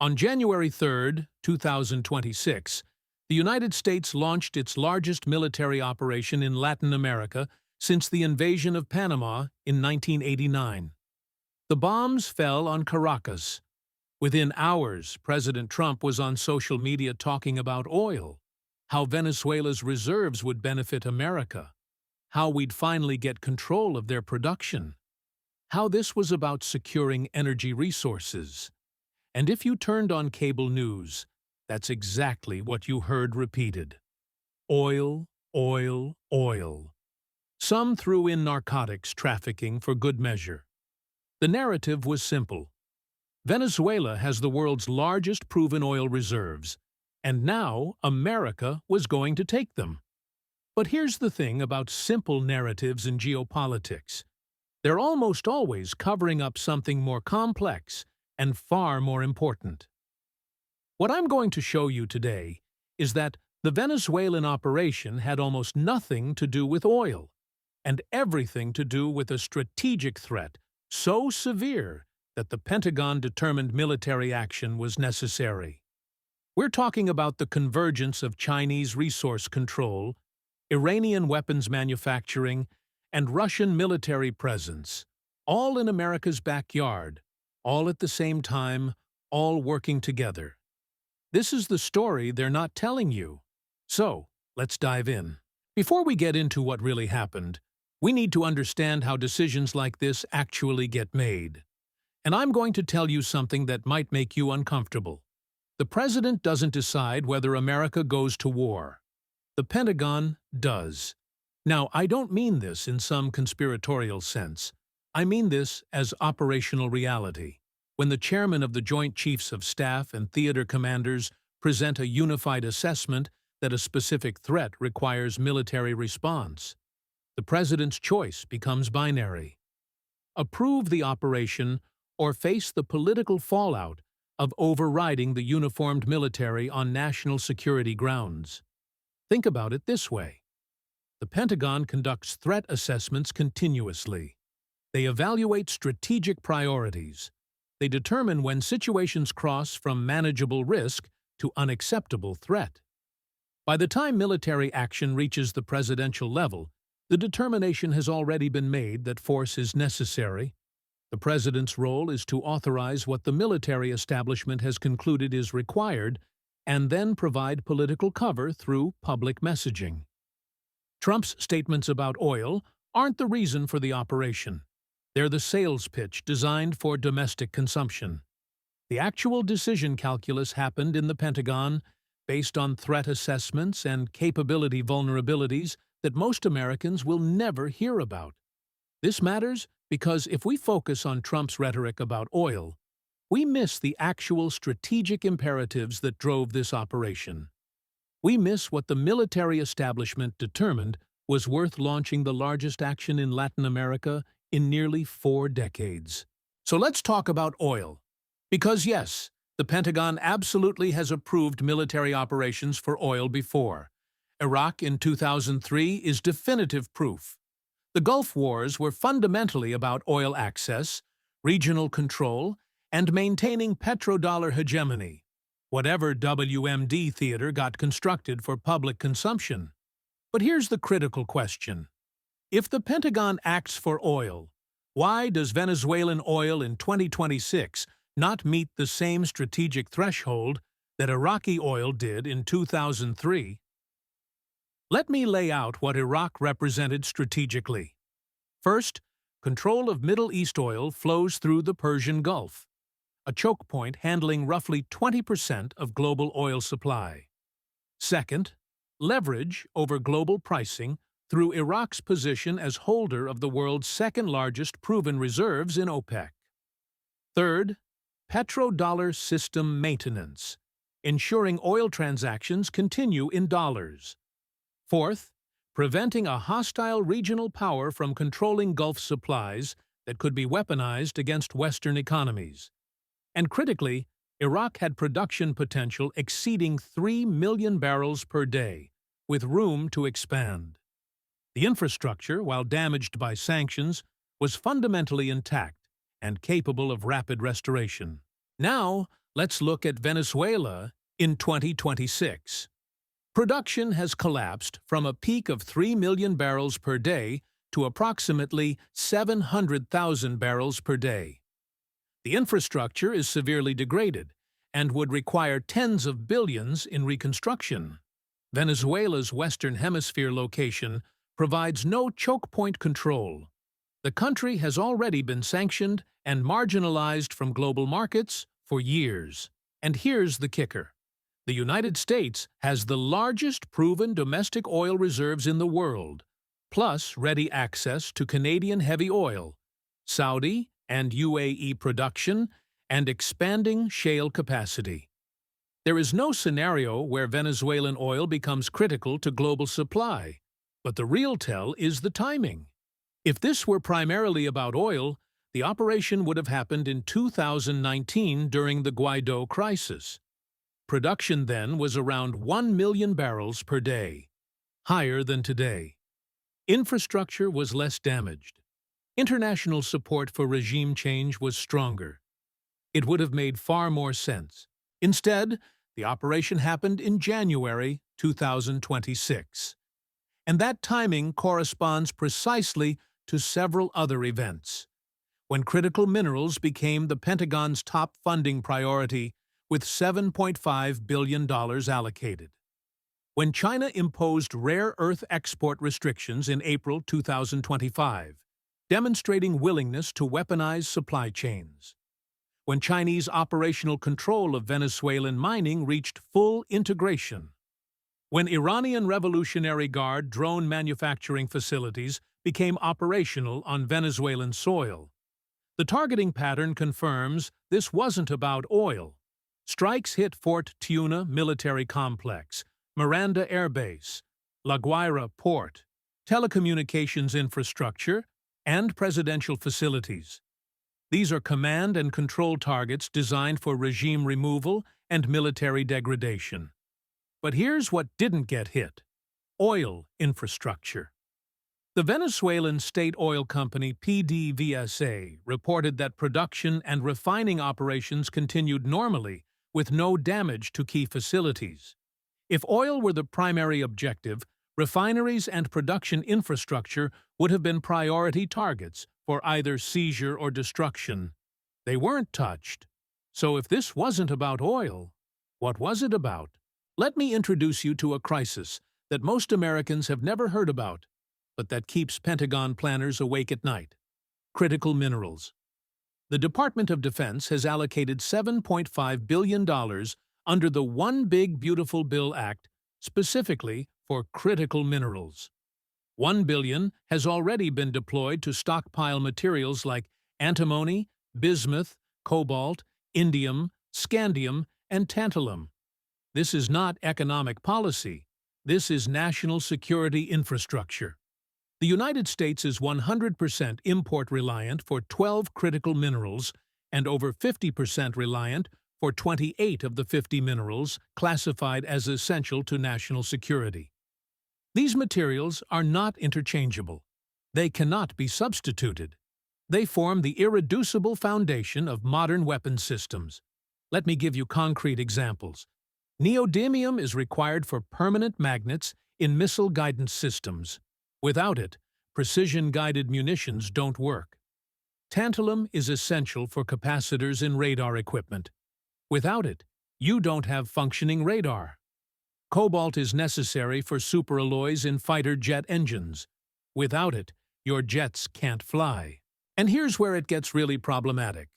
On January 3, 2026, the United States launched its largest military operation in Latin America since the invasion of Panama in 1989. The bombs fell on Caracas. Within hours, President Trump was on social media talking about oil, how Venezuela's reserves would benefit America, how we'd finally get control of their production, how this was about securing energy resources. And if you turned on cable news, that's exactly what you heard repeated. Oil, oil, oil. Some threw in narcotics trafficking for good measure. The narrative was simple. Venezuela has the world's largest proven oil reserves, and now America was going to take them. But here's the thing about simple narratives in geopolitics. They're almost always covering up something more complex and far more important. What I'm going to show you today is that the Venezuelan operation had almost nothing to do with oil, and everything to do with a strategic threat so severe that the Pentagon determined military action was necessary. We're talking about the convergence of Chinese resource control, Iranian weapons manufacturing, and Russian military presence, all in America's backyard, all at the same time, all working together. This is the story they're not telling you. So, let's dive in. Before we get into what really happened, we need to understand how decisions like this actually get made. And I'm going to tell you something that might make you uncomfortable. The president doesn't decide whether America goes to war. The Pentagon does. Now, I don't mean this in some conspiratorial sense. I mean this as operational reality. When the chairman of the Joint Chiefs of Staff and theater commanders present a unified assessment that a specific threat requires military response, the president's choice becomes binary. Approve the operation or face the political fallout of overriding the uniformed military on national security grounds. Think about it this way. The Pentagon conducts threat assessments continuously. They evaluate strategic priorities. They determine when situations cross from manageable risk to unacceptable threat. By the time military action reaches the presidential level, the determination has already been made that force is necessary. The president's role is to authorize what the military establishment has concluded is required and then provide political cover through public messaging. Trump's statements about oil aren't the reason for the operation. They're the sales pitch designed for domestic consumption. The actual decision calculus happened in the Pentagon based on threat assessments and capability vulnerabilities that most Americans will never hear about. This matters because if we focus on Trump's rhetoric about oil, we miss the actual strategic imperatives that drove this operation. We miss what the military establishment determined was worth launching the largest action in Latin America in nearly 4 decades. So let's talk about oil. Because yes, the Pentagon absolutely has approved military operations for oil before. Iraq in 2003 is definitive proof. The Gulf Wars were fundamentally about oil access, regional control, and maintaining petrodollar hegemony, whatever WMD theater got constructed for public consumption. But here's the critical question. If the Pentagon acts for oil, why does Venezuelan oil in 2026 not meet the same strategic threshold that Iraqi oil did in 2003? Let me lay out what Iraq represented strategically. First, control of Middle East oil flows through the Persian Gulf, a choke point handling roughly 20% of global oil supply. Second, leverage over global pricing through Iraq's position as holder of the world's second-largest proven reserves in OPEC. Third, petrodollar system maintenance, ensuring oil transactions continue in dollars. Fourth, preventing a hostile regional power from controlling Gulf supplies that could be weaponized against Western economies. And critically, Iraq had production potential exceeding 3 million barrels per day, with room to expand. The infrastructure, while damaged by sanctions, was fundamentally intact and capable of rapid restoration. Now, Let's look at Venezuela in 2026. Production has collapsed from a peak of 3 million barrels per day to approximately 700,000 barrels per day. The infrastructure is severely degraded and would require tens of billions in reconstruction. Venezuela's Western Hemisphere location provides no choke point control. The country has already been sanctioned and marginalized from global markets for years. And here's the kicker. The United States has the largest proven domestic oil reserves in the world, plus ready access to Canadian heavy oil, Saudi and UAE production, and expanding shale capacity. There is no scenario where Venezuelan oil becomes critical to global supply, but the real tell is the timing. If this were primarily about oil, the operation would have happened in 2019 during the Guaido crisis. Production then was around 1 million barrels per day, higher than today. Infrastructure was less damaged. International support for regime change was stronger. It would have made far more sense. Instead, the operation happened in January 2026. And that timing corresponds precisely to several other events. When critical minerals became the Pentagon's top funding priority, with $7.5 billion allocated. When China imposed rare earth export restrictions in April 2025, demonstrating willingness to weaponize supply chains. When Chinese operational control of Venezuelan mining reached full integration. When Iranian Revolutionary Guard drone manufacturing facilities became operational on Venezuelan soil. The targeting pattern confirms this wasn't about oil. Strikes hit Fort Tiuna military complex, Miranda Air Base, La Guaira port, telecommunications infrastructure, and presidential facilities. These are command and control targets designed for regime removal and military degradation. But here's what didn't get hit: oil infrastructure. The Venezuelan state oil company PDVSA reported that production and refining operations continued normally, with no damage to key facilities. If oil were the primary objective, refineries and production infrastructure would have been priority targets for either seizure or destruction. They weren't touched. So if this wasn't about oil, what was it about? Let me introduce you to a crisis that most Americans have never heard about, but that keeps Pentagon planners awake at night: critical minerals. The Department of Defense has allocated $7.5 billion under the One Big Beautiful Bill Act specifically for critical minerals. $1 billion has already been deployed to stockpile materials like antimony, bismuth, cobalt, indium, scandium, and tantalum. This is not economic policy. This is national security infrastructure. The United States is 100% import-reliant for 12 critical minerals and over 50% reliant for 28 of the 50 minerals classified as essential to national security. These materials are not interchangeable. They cannot be substituted. They form the irreducible foundation of modern weapons systems. Let me give you concrete examples. Neodymium is required for permanent magnets in missile guidance systems. Without it, precision-guided munitions don't work. Tantalum is essential for capacitors in radar equipment. Without it, you don't have functioning radar. Cobalt is necessary for superalloys in fighter jet engines. Without it, your jets can't fly. And here's where it gets really problematic.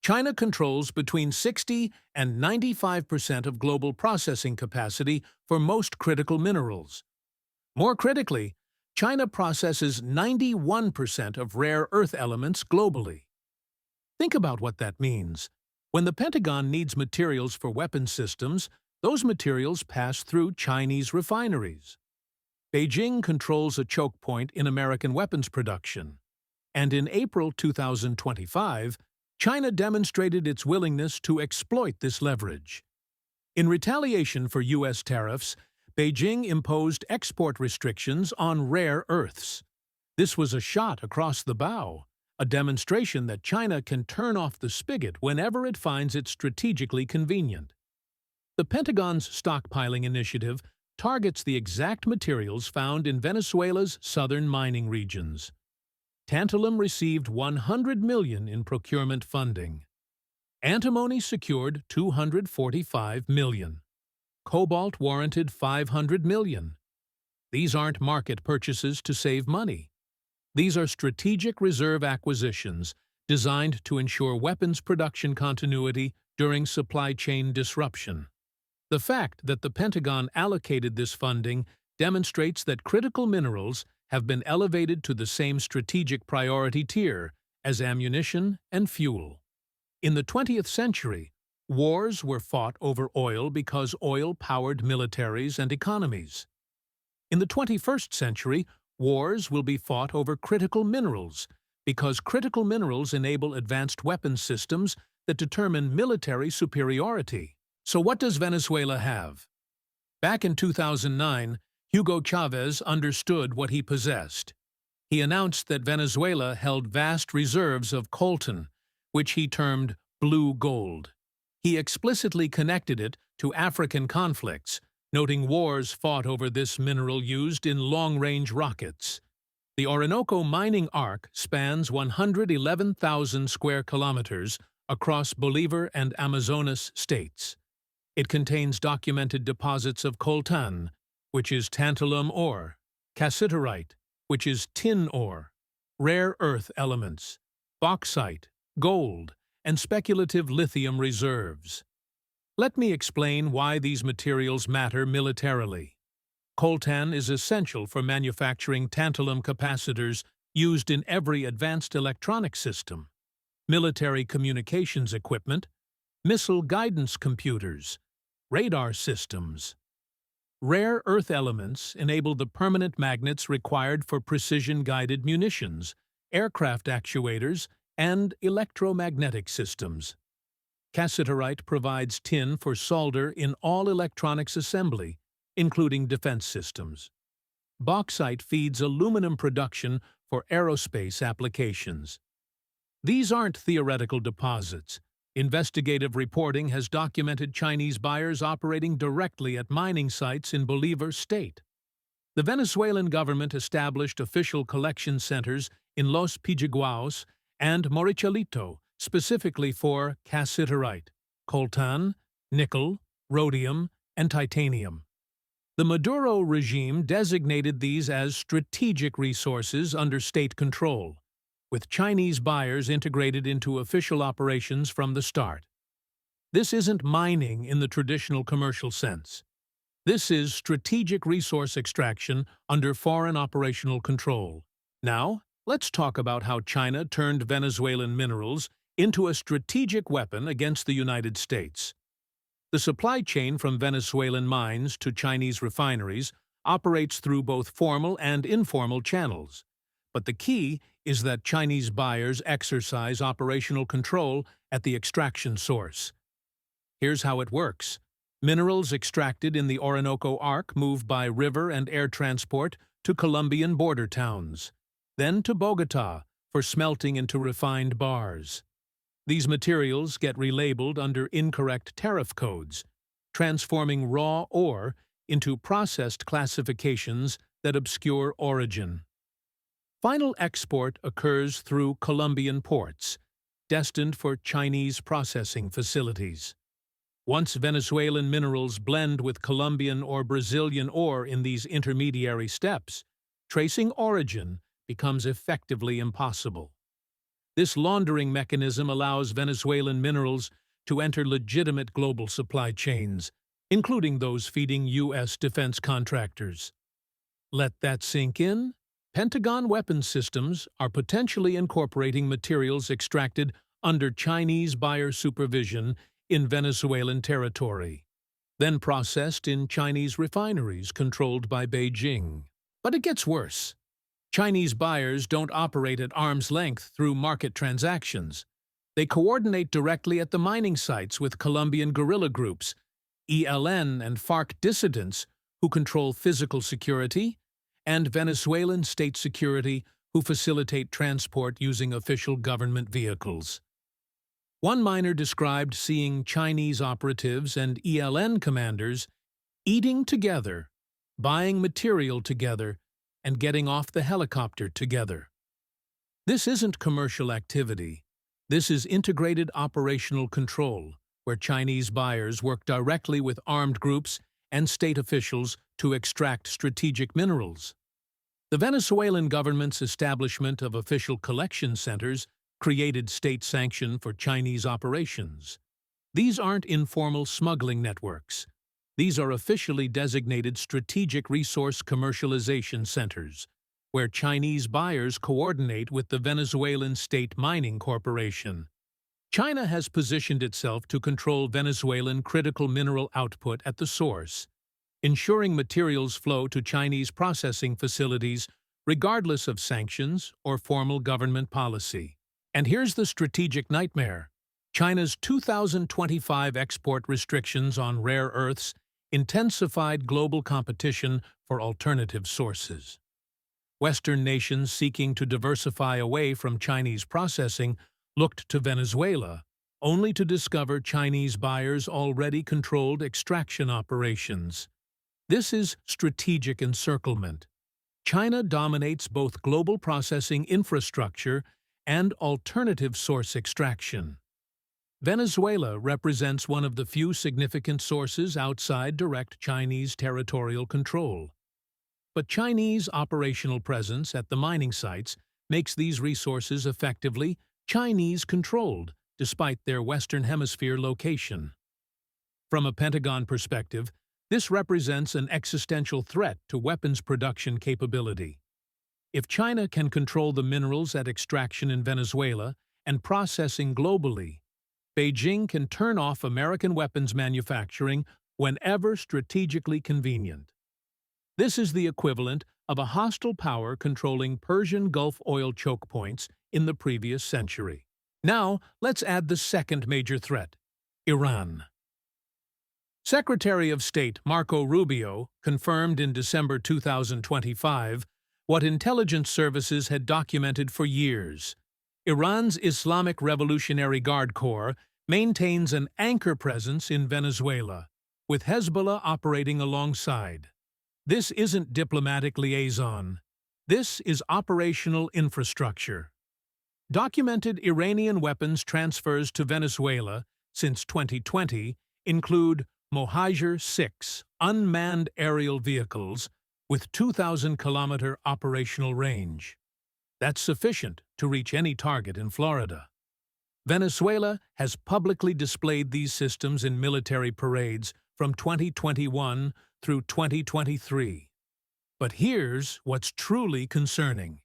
China controls between 60 and 95% of global processing capacity for most critical minerals. More critically, China processes 91% of rare earth elements globally. Think about what that means. When the Pentagon needs materials for weapon systems, those materials pass through Chinese refineries. Beijing controls a choke point in American weapons production. And in April 2025, China demonstrated its willingness to exploit this leverage. In retaliation for U.S. tariffs, Beijing imposed export restrictions on rare earths. This was a shot across the bow, a demonstration that China can turn off the spigot whenever it finds it strategically convenient. The Pentagon's stockpiling initiative targets the exact materials found in Venezuela's southern mining regions. Tantalum received $100 million in procurement funding. Antimony secured $245 million. Cobalt warranted $500 million. These aren't market purchases to save money. These are strategic reserve acquisitions designed to ensure weapons production continuity during supply chain disruption. The fact that the Pentagon allocated this funding demonstrates that critical minerals have been elevated to the same strategic priority tier as ammunition and fuel. In the 20th century, wars were fought over oil because oil powered militaries and economies. In the 21st century, wars will be fought over critical minerals because critical minerals enable advanced weapons systems that determine military superiority. So what does Venezuela have? Back in 2009, Hugo Chavez understood what he possessed. He announced that Venezuela held vast reserves of coltan, which he termed blue gold. He explicitly connected it to African conflicts, noting wars fought over this mineral used in long-range rockets. The Orinoco mining arc spans 111,000 square kilometers across Bolívar and Amazonas states. It contains documented deposits of coltan, which is tantalum ore, cassiterite, which is tin ore, rare earth elements, bauxite, gold, and speculative lithium reserves. Let me explain why these materials matter militarily. Coltan is essential for manufacturing tantalum capacitors used in every advanced electronic system, military communications equipment, missile guidance computers, radar systems. Rare earth elements enable the permanent magnets required for precision-guided munitions, aircraft actuators, and electromagnetic systems. Cassiterite provides tin for solder in all electronics assembly, including defense systems. Bauxite feeds aluminum production for aerospace applications. These aren't theoretical deposits. Investigative reporting has documented Chinese buyers operating directly at mining sites in Bolívar State. The Venezuelan government established official collection centers in Los Pijiguaos and Morichalito, specifically for cassiterite, coltan, nickel, rhodium, and titanium. The Maduro regime designated these as strategic resources under state control, with Chinese buyers integrated into official operations from the start. This isn't mining in the traditional commercial sense. This is strategic resource extraction under foreign operational control. Now, let's talk about how China turned Venezuelan minerals into a strategic weapon against the United States. The supply chain from Venezuelan mines to Chinese refineries operates through both formal and informal channels. But the key is that Chinese buyers exercise operational control at the extraction source. Here's how it works. Minerals extracted in the Orinoco Arc move by river and air transport to Colombian border towns, then to Bogotá for smelting into refined bars. These materials get relabeled under incorrect tariff codes, transforming raw ore into processed classifications that obscure origin. Final export occurs through Colombian ports, destined for Chinese processing facilities. Once Venezuelan minerals blend with Colombian or Brazilian ore in these intermediary steps, tracing origin becomes effectively impossible. This laundering mechanism allows Venezuelan minerals to enter legitimate global supply chains, including those feeding U.S. defense contractors. Let that sink in. Pentagon weapons systems are potentially incorporating materials extracted under Chinese buyer supervision in Venezuelan territory, then processed in Chinese refineries controlled by Beijing. But it gets worse. Chinese buyers don't operate at arm's length through market transactions. They coordinate directly at the mining sites with Colombian guerrilla groups, ELN and FARC dissidents who control physical security, and Venezuelan state security who facilitate transport using official government vehicles. One miner described seeing Chinese operatives and ELN commanders eating together, buying material together, and getting off the helicopter together. This isn't commercial activity. This is integrated operational control, where Chinese buyers work directly with armed groups and state officials to extract strategic minerals. The Venezuelan government's establishment of official collection centers created state sanction for Chinese operations. These aren't informal smuggling networks. These are officially designated strategic resource commercialization centers, where Chinese buyers coordinate with the Venezuelan State Mining Corporation. China has positioned itself to control Venezuelan critical mineral output at the source, ensuring materials flow to Chinese processing facilities regardless of sanctions or formal government policy. And here's the strategic nightmare. China's 2025 export restrictions on rare earths intensified global competition for alternative sources. Western nations seeking to diversify away from Chinese processing looked to Venezuela, only to discover Chinese buyers already controlled extraction operations. This is strategic encirclement. China dominates both global processing infrastructure and alternative source extraction. Venezuela represents one of the few significant sources outside direct Chinese territorial control. But Chinese operational presence at the mining sites makes these resources effectively Chinese-controlled, despite their Western Hemisphere location. From a Pentagon perspective, this represents an existential threat to weapons production capability. If China can control the minerals at extraction in Venezuela and processing globally, Beijing can turn off American weapons manufacturing whenever strategically convenient. This is the equivalent of a hostile power controlling Persian Gulf oil choke points in the previous century. Now, let's add the second major threat: Iran. Secretary of State Marco Rubio confirmed in December 2025 what intelligence services had documented for years. Iran's Islamic Revolutionary Guard Corps maintains an anchor presence in Venezuela, with Hezbollah operating alongside. This isn't diplomatic liaison. This is operational infrastructure. Documented Iranian weapons transfers to Venezuela since 2020 include Mohajer-6 unmanned aerial vehicles with 2,000-kilometer operational range. That's sufficient to reach any target in Florida. Venezuela has publicly displayed these systems in military parades from 2021 through 2023. But here's what's truly concerning.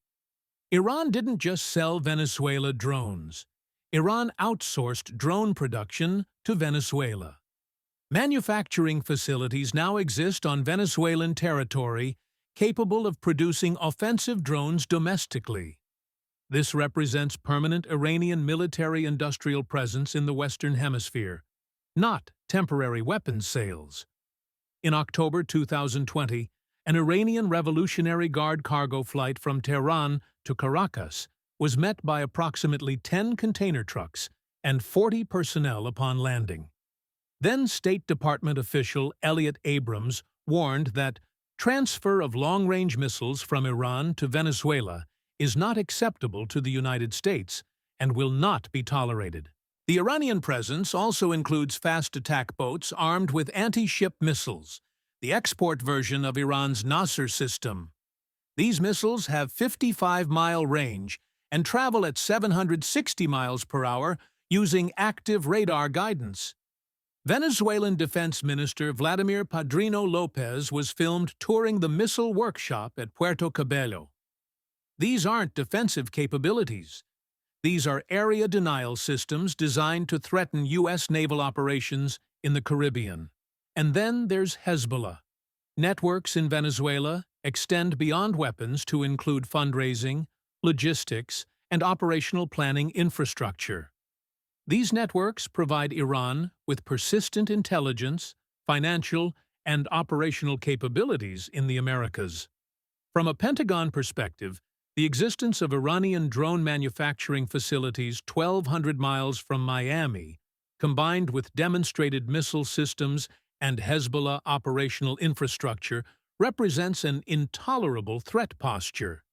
Iran didn't just sell Venezuela drones. Iran outsourced drone production to Venezuela. Manufacturing facilities now exist on Venezuelan territory capable of producing offensive drones domestically. This represents permanent Iranian military-industrial presence in the Western Hemisphere, not temporary weapons sales. In October 2020, an Iranian Revolutionary Guard cargo flight from Tehran to Caracas was met by approximately 10 container trucks and 40 personnel upon landing. Then State Department official Elliot Abrams warned that transfer of long-range missiles from Iran to Venezuela is not acceptable to the United States and will not be tolerated. The Iranian presence also includes fast attack boats armed with anti-ship missiles, the export version of Iran's Nasr system. These missiles have 55-mile range and travel at 760 miles per hour using active radar guidance. Venezuelan Defense Minister Vladimir Padrino Lopez was filmed touring the missile workshop at Puerto Cabello. These aren't defensive capabilities. These are area denial systems designed to threaten U.S. naval operations in the Caribbean. And then there's Hezbollah. Networks in Venezuela extend beyond weapons to include fundraising, logistics, and operational planning infrastructure. These networks provide Iran with persistent intelligence, financial, and operational capabilities in the Americas. From a Pentagon perspective, The existence of Iranian drone manufacturing facilities 1,200 miles from Miami, combined with demonstrated missile systems and Hezbollah operational infrastructure, represents an intolerable threat posture.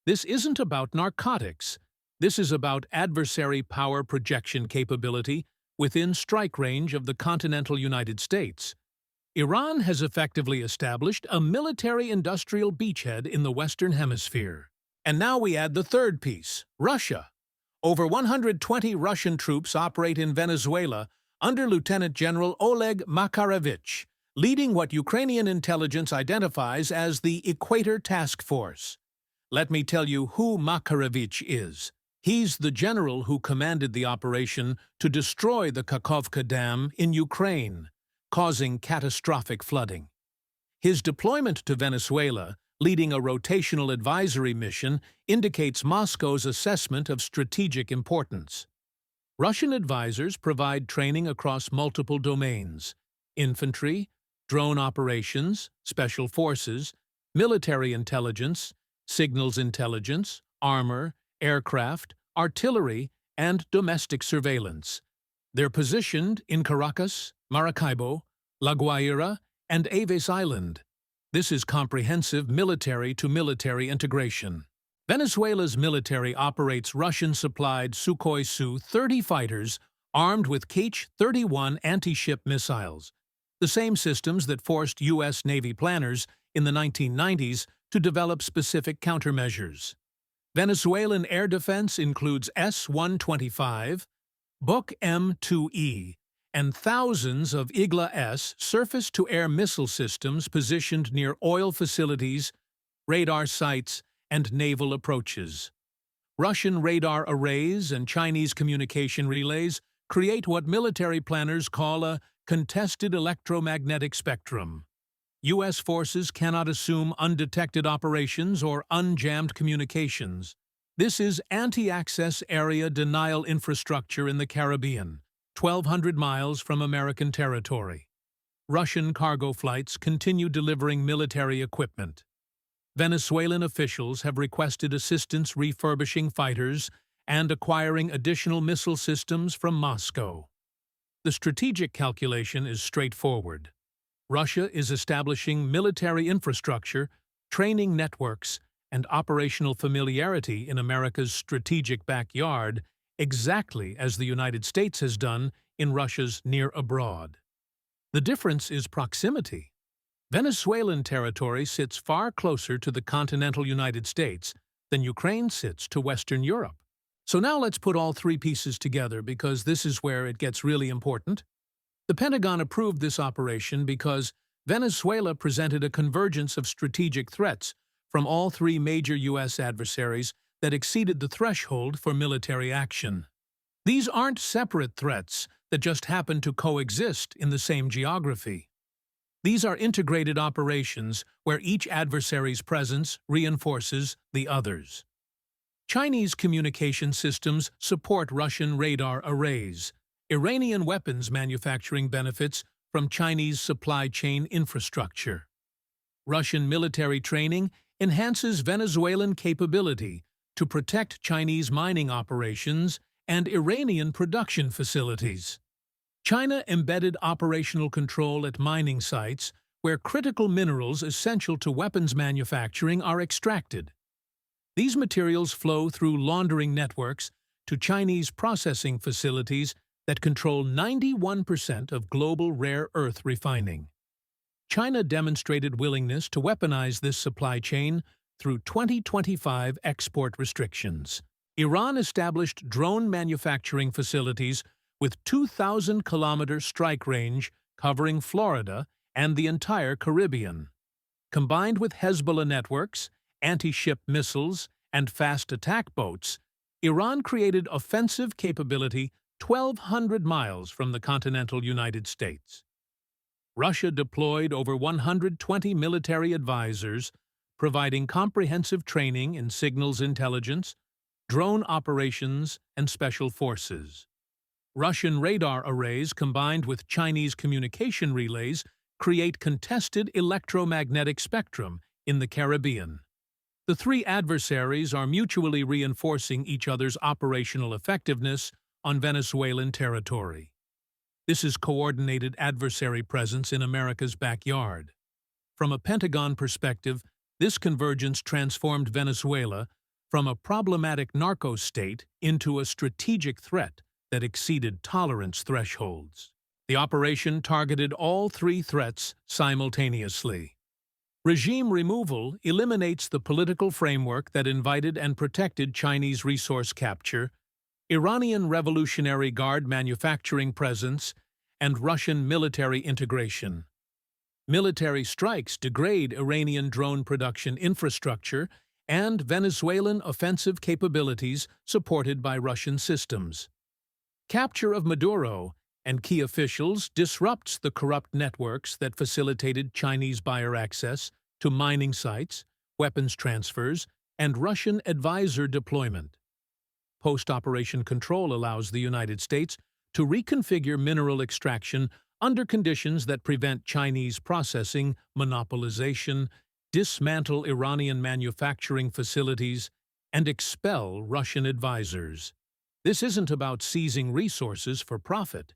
This isn't about narcotics. This is about adversary power projection capability within strike range of the continental United States. Iran has effectively established a military-industrial beachhead in the Western Hemisphere. And now we add the third piece, Russia. Over 120 Russian troops operate in Venezuela under Lieutenant General Oleg Makarevich, leading what Ukrainian intelligence identifies as the Equator Task Force. Let me tell you who Makarevich is. He's the general who commanded the operation to destroy the Kakhovka Dam in Ukraine, causing catastrophic flooding. His deployment to Venezuela, leading a rotational advisory mission, indicates Moscow's assessment of strategic importance. Russian advisors provide training across multiple domains: infantry, drone operations, special forces, military intelligence, signals intelligence, armor, aircraft, artillery, and domestic surveillance. They're positioned in Caracas, Maracaibo, La Guaira, and Aves Island. This is comprehensive military-to-military integration. Venezuela's military operates Russian-supplied Sukhoi Su-30 fighters armed with Kh-31 anti-ship missiles, the same systems that forced U.S. Navy planners in the 1990s to develop specific countermeasures. Venezuelan air defense includes S-125, Buk M2E, and thousands of Igla-S surface-to-air missile systems positioned near oil facilities, radar sites, and naval approaches. Russian radar arrays and Chinese communication relays create what military planners call a contested electromagnetic spectrum. U.S. forces cannot assume undetected operations or unjammed communications. This is anti-access area denial infrastructure in the Caribbean, 1,200 miles from American territory. Russian cargo flights continue delivering military equipment. Venezuelan officials have requested assistance refurbishing fighters and acquiring additional missile systems from Moscow. The strategic calculation is straightforward. Russia is establishing military infrastructure, training networks, and operational familiarity in America's strategic backyard, exactly as the United States has done in Russia's near abroad. The difference is proximity. Venezuelan territory sits far closer to the continental United States than Ukraine sits to Western Europe. So now let's put all three pieces together because this is where it gets really important. The Pentagon approved this operation because Venezuela presented a convergence of strategic threats from all three major U.S. adversaries that exceeded the threshold for military action. These aren't separate threats that just happen to coexist in the same geography. These are integrated operations where each adversary's presence reinforces the others. Chinese communication systems support Russian radar arrays. Iranian weapons manufacturing benefits from Chinese supply chain infrastructure. Russian military training enhances Venezuelan capability to protect Chinese mining operations and Iranian production facilities. China embedded operational control at mining sites where critical minerals essential to weapons manufacturing are extracted. These materials flow through laundering networks to Chinese processing facilities that control 91% of global rare earth refining. China demonstrated willingness to weaponize this supply chain through 2025 export restrictions. Iran established drone manufacturing facilities with 2,000-kilometer strike range covering Florida and the entire Caribbean. Combined with Hezbollah networks, anti-ship missiles, and fast attack boats, Iran created offensive capability 1,200 miles from the continental United States. Russia deployed over 120 military advisors, providing comprehensive training in signals intelligence, drone operations, and special forces. Russian radar arrays combined with Chinese communication relays create contested electromagnetic spectrum in the Caribbean. The three adversaries are mutually reinforcing each other's operational effectiveness on Venezuelan territory. This is coordinated adversary presence in America's backyard. From a Pentagon perspective, this convergence transformed Venezuela from a problematic narco state into a strategic threat that exceeded tolerance thresholds. The operation targeted all three threats simultaneously. Regime removal eliminates the political framework that invited and protected Chinese resource capture, Iranian Revolutionary Guard manufacturing presence, and Russian military integration. Military strikes degrade Iranian drone production infrastructure and Venezuelan offensive capabilities supported by Russian systems. Capture of Maduro and key officials disrupts the corrupt networks that facilitated Chinese buyer access to mining sites, weapons transfers, and Russian advisor deployment. Post-operation control allows the United States to reconfigure mineral extraction under conditions that prevent Chinese processing, monopolization, dismantle Iranian manufacturing facilities, and expel Russian advisors. This isn't about seizing resources for profit.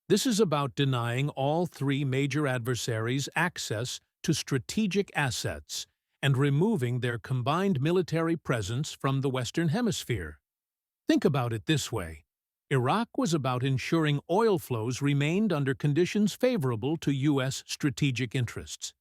This is about denying all three major adversaries access to strategic assets and removing their combined military presence from the Western Hemisphere. Think about it this way. Iraq was about ensuring oil flows remained under conditions favorable to U.S. strategic interests.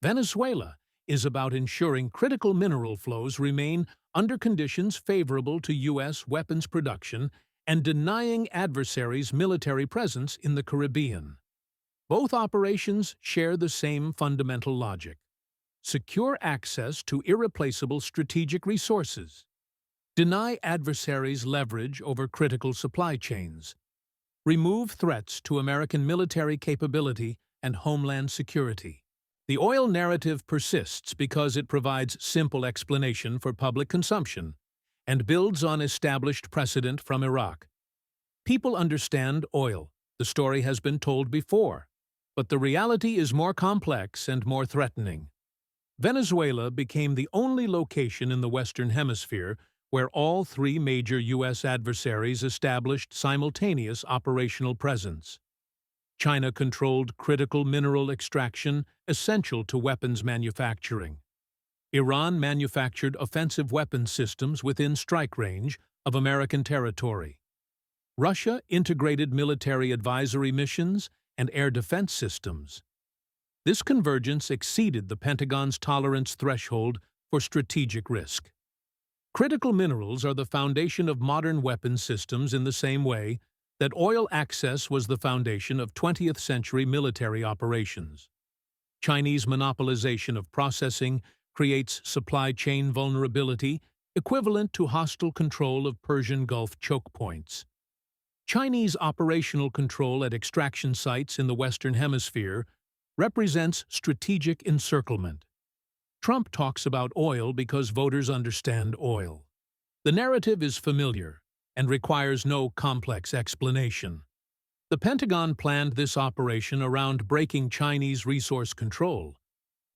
Venezuela is about ensuring critical mineral flows remain under conditions favorable to U.S. weapons production and denying adversaries military presence in the Caribbean. Both operations share the same fundamental logic: secure access to irreplaceable strategic resources, deny adversaries leverage over critical supply chains, remove threats to American military capability and homeland security. The oil narrative persists because it provides simple explanation for public consumption and builds on established precedent from Iraq. People understand oil. The story has been told before, but the reality is more complex and more threatening. Venezuela became the only location in the Western Hemisphere where all three major U.S. adversaries established simultaneous operational presence. China controlled critical mineral extraction essential to weapons manufacturing. Iran manufactured offensive weapons systems within strike range of American territory. Russia integrated military advisory missions and air defense systems. This convergence exceeded the Pentagon's tolerance threshold for strategic risk. Critical minerals are the foundation of modern weapons systems in the same way that oil access was the foundation of 20th-century military operations. Chinese monopolization of processing creates supply chain vulnerability equivalent to hostile control of Persian Gulf choke points. Chinese operational control at extraction sites in the Western Hemisphere represents strategic encirclement. Trump talks about oil because voters understand oil. The narrative is familiar and requires no complex explanation. The Pentagon planned this operation around breaking Chinese resource control,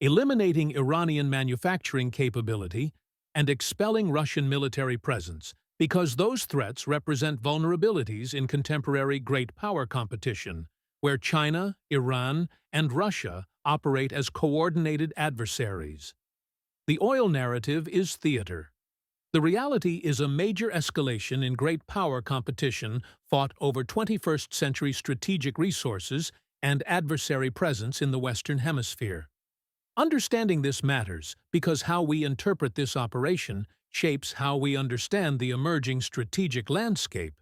eliminating Iranian manufacturing capability, and expelling Russian military presence, because those threats represent vulnerabilities in contemporary great power competition, where China, Iran, and Russia operate as coordinated adversaries. The oil narrative is theater. The reality is a major escalation in great power competition fought over 21st-century strategic resources and adversary presence in the Western Hemisphere. Understanding this matters because how we interpret this operation shapes how we understand the emerging strategic landscape.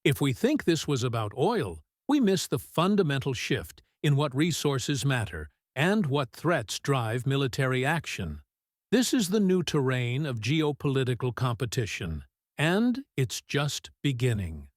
If we think this was about oil, we miss the fundamental shift in what resources matter and what threats drive military action. This is the new terrain of geopolitical competition, and it's just beginning.